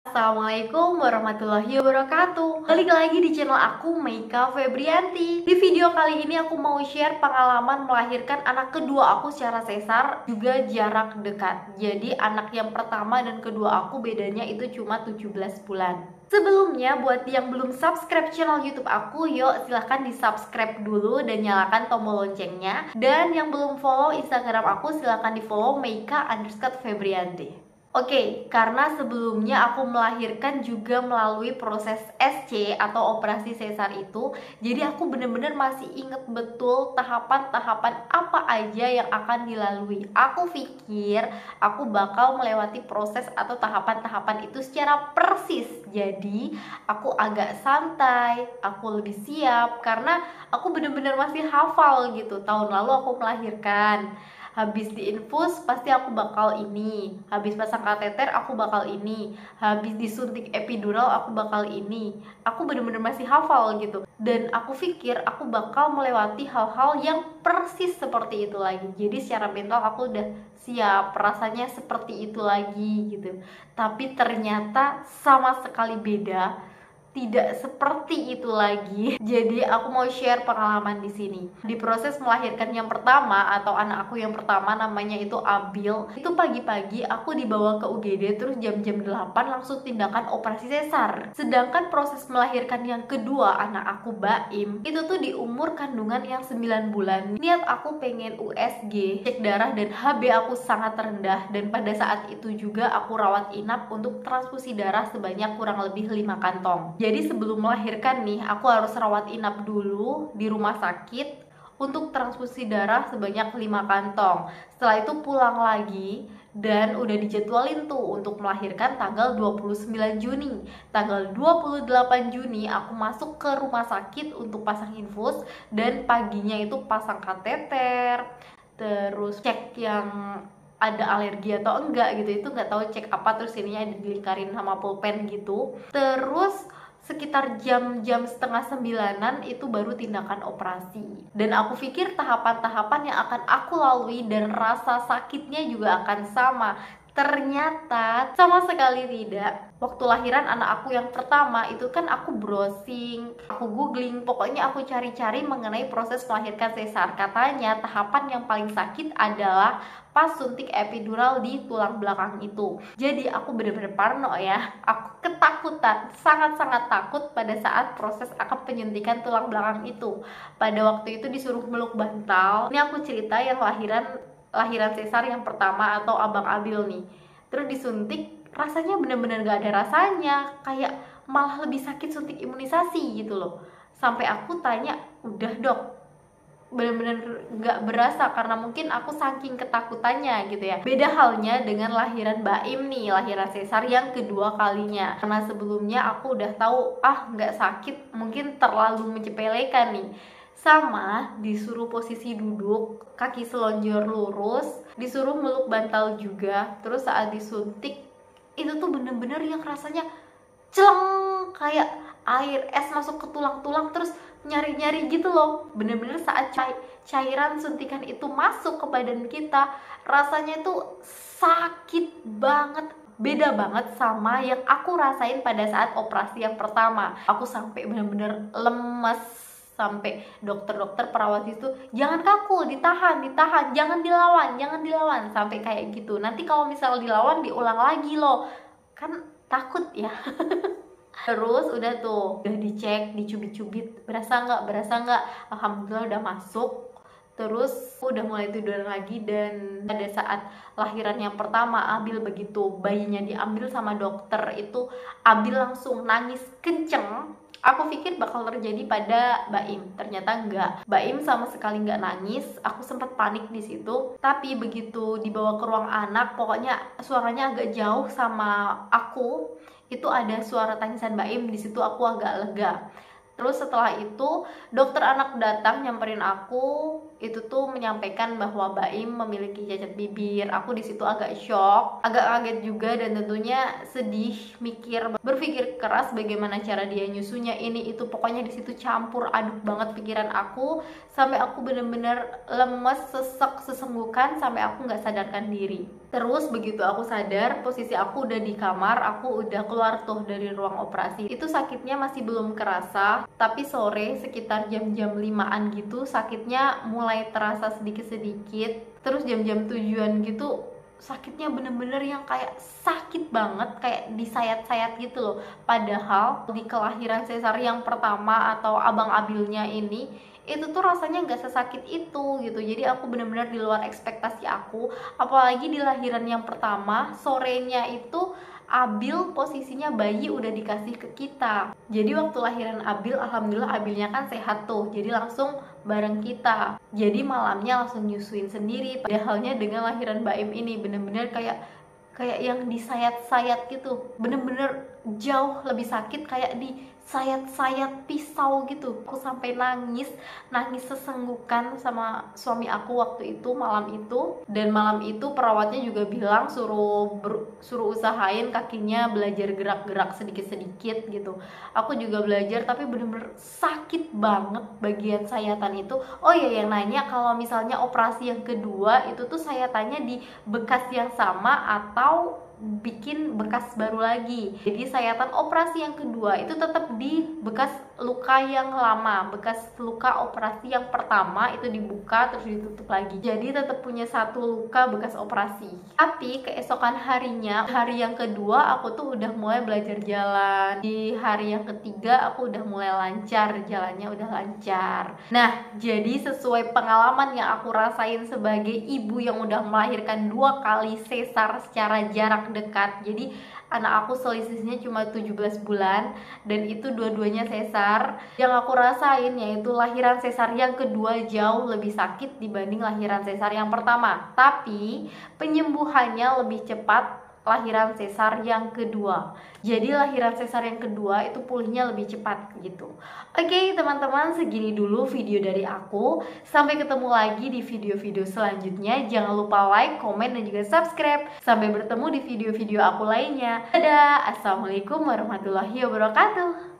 Assalamualaikum warahmatullahi wabarakatuh. Balik lagi di channel aku, Meika Febrianti. Di video kali ini aku mau share pengalaman melahirkan anak kedua aku secara sesar, juga jarak dekat. Jadi anak yang pertama dan kedua aku bedanya itu cuma 17 bulan. Sebelumnya, buat yang belum subscribe channel YouTube aku, yuk silahkan di subscribe dulu dan nyalakan tombol loncengnya. Dan yang belum follow Instagram aku, silahkan di follow Meika_Febrianti. Oke, karena sebelumnya aku melahirkan juga melalui proses SC atau operasi sesar itu, jadi aku bener-bener masih inget betul tahapan-tahapan apa aja yang akan dilalui. Aku pikir aku bakal melewati proses atau tahapan-tahapan itu secara persis. Jadi aku agak santai, aku lebih siap karena aku bener-bener masih hafal gitu. Tahun lalu aku melahirkan, habis diinfus pasti aku bakal ini, habis pasang kateter aku bakal ini, habis disuntik epidural aku bakal ini. Aku bener-bener masih hafal gitu, dan aku pikir aku bakal melewati hal-hal yang persis seperti itu lagi. Jadi secara mental aku udah siap, rasanya seperti itu lagi gitu. Tapi ternyata sama sekali beda, tidak seperti itu lagi. Jadi aku mau share pengalaman di sini. Di proses melahirkan yang pertama atau anak aku yang pertama, namanya itu Abil. Itu pagi-pagi aku dibawa ke UGD, terus jam-jam 8 langsung tindakan operasi sesar. Sedangkan proses melahirkan yang kedua anak aku Baim, itu tuh di umur kandungan yang 9 bulan. Niat aku pengen USG, cek darah, dan HB aku sangat rendah, dan pada saat itu juga aku rawat inap untuk transfusi darah sebanyak kurang lebih 5 kantong. Jadi sebelum melahirkan nih, aku harus rawat inap dulu di rumah sakit untuk transfusi darah sebanyak 5 kantong. Setelah itu pulang lagi dan udah dijadwalin tuh untuk melahirkan tanggal 29 Juni. Tanggal 28 Juni aku masuk ke rumah sakit untuk pasang infus, dan paginya itu pasang kateter, terus cek yang ada alergi atau enggak gitu. Itu nggak tahu cek apa, terus ininya dilingkarin sama pulpen gitu. Terus sekitar jam-jam setengah 9-an itu baru tindakan operasi. Dan aku pikir tahapan-tahapan yang akan aku lalui dan rasa sakitnya juga akan sama. Ternyata sama sekali tidak. Waktu lahiran anak aku yang pertama itu kan aku browsing, aku googling, pokoknya aku cari-cari mengenai proses melahirkan sesar. Katanya tahapan yang paling sakit adalah pas suntik epidural di tulang belakang itu. Jadi aku bener-bener parno ya. Aku ketakutan, sangat-sangat takut pada saat proses akad penyuntikan tulang belakang itu. Pada waktu itu disuruh meluk bantal. Ini aku cerita yang lahiran sesar yang pertama atau abang Abil nih. Terus disuntik, rasanya bener-bener gak ada rasanya, kayak malah lebih sakit suntik imunisasi gitu loh. Sampai aku tanya, udah dok, bener-bener gak berasa, karena mungkin aku saking ketakutannya gitu ya. Beda halnya dengan lahiran Baim nih, lahiran sesar yang kedua kalinya. Karena sebelumnya aku udah tahu gak sakit, mungkin terlalu menyepelekan nih. Sama disuruh posisi duduk, kaki selonjor lurus, disuruh meluk bantal juga. Terus saat disuntik itu tuh bener-bener yang rasanya celeng, kayak air es masuk ke tulang-tulang, terus nyari-nyari gitu loh. Bener-bener saat cairan suntikan itu masuk ke badan kita, rasanya tuh sakit banget. Beda banget sama yang aku rasain pada saat operasi yang pertama. Aku sampai bener-bener lemes, sampai dokter-dokter perawat itu, jangan kaku, ditahan, jangan dilawan, sampai kayak gitu. Nanti kalau misal dilawan diulang lagi loh, kan takut ya. Terus udah tuh, udah dicek, dicubit-cubit, berasa nggak, alhamdulillah udah masuk. Terus udah mulai tidur lagi. Dan pada saat lahiran yang pertama Abil, begitu bayinya diambil sama dokter itu, Abil langsung nangis kenceng. Aku pikir bakal terjadi pada Baim, ternyata enggak. Baim sama sekali nggak nangis. Aku sempat panik di situ. Tapi begitu dibawa ke ruang anak, pokoknya suaranya agak jauh sama aku, itu ada suara tangisan Baim. Di situ aku agak lega. Terus setelah itu dokter anak datang nyamperin aku, itu tuh menyampaikan bahwa Baim memiliki cacat bibir. Aku di situ agak shock, agak kaget juga, dan tentunya sedih, berpikir keras bagaimana cara dia nyusunya ini itu. Pokoknya di situ campur aduk banget pikiran aku, sampai aku bener-bener lemes, sesek, sesenggukan, sampai aku nggak sadarkan diri. Terus begitu aku sadar, posisi aku udah di kamar, aku udah keluar tuh dari ruang operasi. Itu sakitnya masih belum kerasa, tapi sore sekitar jam-jam 5-an gitu sakitnya mulai terasa sedikit-sedikit. Terus jam-jam 7-an gitu sakitnya bener-bener yang kayak sakit banget, kayak disayat-sayat gitu loh. Padahal di kelahiran sesar yang pertama atau abang abilnya ini, itu tuh rasanya nggak sesakit itu gitu. Jadi aku bener-bener di luar ekspektasi aku. Apalagi di lahiran yang pertama, sorenya itu Abil posisinya bayi udah dikasih ke kita. Jadi waktu lahiran Abil, alhamdulillah Abilnya kan sehat tuh, jadi langsung bareng kita. Jadi malamnya langsung nyusuin sendiri. Padahalnya dengan lahiran Baim ini bener-bener kayak yang disayat-sayat gitu, bener-bener jauh lebih sakit, kayak disayat-sayat pisau gitu. Aku sampai nangis sesenggukan sama suami aku waktu itu, malam itu. Dan malam itu perawatnya juga bilang suruh usahain kakinya belajar gerak-gerak sedikit-sedikit gitu. Aku juga belajar, tapi bener-bener sakit banget bagian sayatan itu. Oh iya, yang nanya kalau misalnya operasi yang kedua itu tuh sayatannya di bekas yang sama atau bikin bekas baru lagi. Jadi sayatan operasi yang kedua itu tetap di bekas luka yang lama, bekas luka operasi yang pertama itu dibuka terus ditutup lagi. Jadi tetap punya satu luka bekas operasi. Tapi keesokan harinya, hari yang kedua aku tuh udah mulai belajar jalan. Di hari yang ketiga aku udah mulai lancar, jalannya udah lancar. Nah, jadi sesuai pengalaman yang aku rasain sebagai ibu yang udah melahirkan 2 kali sesar secara jarak dekat. Jadi anak aku selisihnya cuma 17 bulan dan itu dua-duanya sesar. Yang aku rasain yaitu lahiran sesar yang kedua jauh lebih sakit dibanding lahiran sesar yang pertama. Tapi penyembuhannya lebih cepat lahiran sesar yang kedua. Jadi lahiran sesar yang kedua itu pulihnya lebih cepat gitu. Oke teman-teman, segini dulu video dari aku. Sampai ketemu lagi di video-video selanjutnya. Jangan lupa like, komen, dan juga subscribe. Sampai bertemu di video-video aku lainnya. Dadah, assalamualaikum warahmatullahi wabarakatuh.